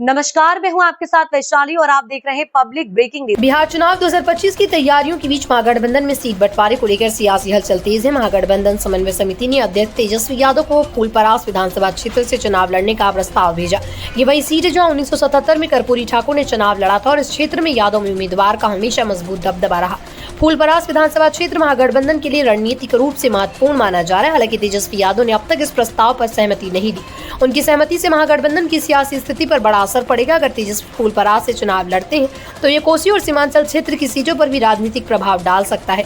नमस्कार, मैं हूं आपके साथ वैशाली और आप देख रहे हैं पब्लिक ब्रेकिंग न्यूज। बिहार चुनाव 2025 की तैयारियों के बीच महागठबंधन में सीट बंटवारे को लेकर सियासी हलचल तेज है। महागठबंधन समन्वय समिति ने अध्यक्ष तेजस्वी यादव को फूलपरास विधानसभा क्षेत्र से चुनाव लड़ने का प्रस्ताव भेजा। ये वही सीट है जहां 1977 में कर्पूरी ठाकुर ने चुनाव लड़ा था और इस क्षेत्र में यादव में उम्मीदवार का हमेशा मजबूत दबदबा रहा। फूलपरास विधानसभा क्षेत्र महागठबंधन के लिए रणनीतिक रूप से महत्वपूर्ण माना जा रहा है। हालांकि तेजस्वी यादव ने अब तक इस प्रस्ताव पर सहमति नहीं दी। उनकी सहमति से महागठबंधन की सियासी स्थिति पर बड़ा असर पड़ेगा। अगर तेजस्वी फूलपरास से चुनाव लड़ते हैं तो ये कोसी और सीमांचल क्षेत्र की सीटों पर भी राजनीतिक प्रभाव डाल सकता है।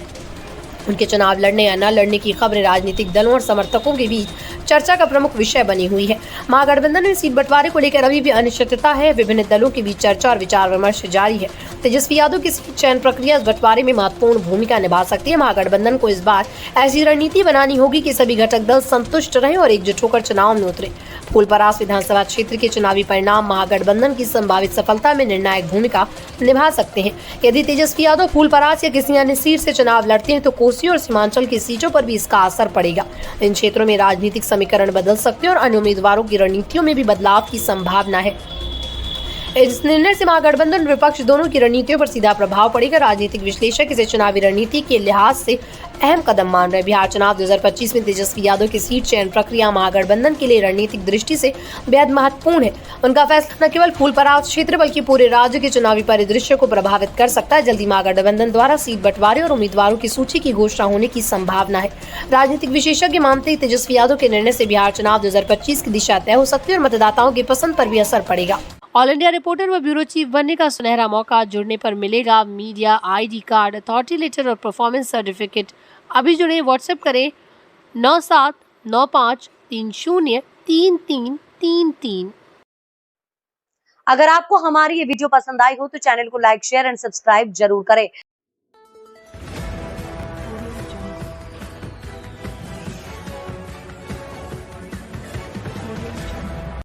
उनके चुनाव लड़ने या न लड़ने की खबरें राजनीतिक दलों और समर्थकों के बीच चर्चा का प्रमुख विषय बनी हुई है। महागठबंधन में सीट बंटवारे को लेकर अभी भी अनिश्चितता है। विभिन्न दलों के बीच चर्चा और विचार विमर्श जारी है। तेजस्वी यादव की सीट चयन प्रक्रिया इस बंटवारे में महत्वपूर्ण भूमिका निभा सकती है। महागठबंधन को इस बार ऐसी रणनीति बनानी होगी कि सभी घटक दल संतुष्ट रहें और एकजुट होकर चुनाव में उतरे। फूलपरास विधानसभा क्षेत्र के चुनावी परिणाम महागठबंधन की संभावित सफलता में निर्णायक भूमिका निभा सकते हैं। यदि तेजस्वी यादव फूलपरास या किसी अन्य सीट से चुनाव लड़ते हैं तो कोसी और सीमांचल की सीटों पर भी इसका असर पड़ेगा। इन क्षेत्रों में राजनीतिक समीकरण बदल सकते हैं और अन्य उम्मीदवारों की रणनीतियों में भी बदलाव की संभावना है। इस निर्णय से महागठबंधन और विपक्ष दोनों की रणनीतियों पर सीधा प्रभाव पड़ेगा। राजनीतिक विश्लेषक इसे चुनावी रणनीति के लिहाज से अहम कदम मान रहे। बिहार चुनाव 2025 में तेजस्वी यादव की सीट चयन प्रक्रिया महागठबंधन के लिए रणनीतिक दृष्टि से बेहद महत्वपूर्ण है। उनका फैसला न केवल फूलपरास क्षेत्र बल्कि पूरे राज्य के चुनावी परिदृश्य को प्रभावित कर सकता है। जल्दी महागठबंधन द्वारा सीट बंटवारे और उम्मीदवारों की सूची की घोषणा होने की संभावना है। राजनीतिक विशेषज्ञ मानते हैं तेजस्वी यादव के निर्णय से बिहार चुनाव 2025 की दिशा तय हो सकती है और मतदाताओं की पसंद पर भी असर पड़ेगा। ऑल इंडिया रिपोर्टर व ब्यूरो चीफ बनने का सुनहरा मौका। जुड़ने पर मिलेगा media ID card, authority letter और परफॉर्मेंस सर्टिफिकेट। अभी जुड़े, व्हाट्सएप करें 9795303333। अगर आपको हमारी ये वीडियो पसंद आई हो तो चैनल को लाइक, शेयर एंड सब्सक्राइब जरूर करें।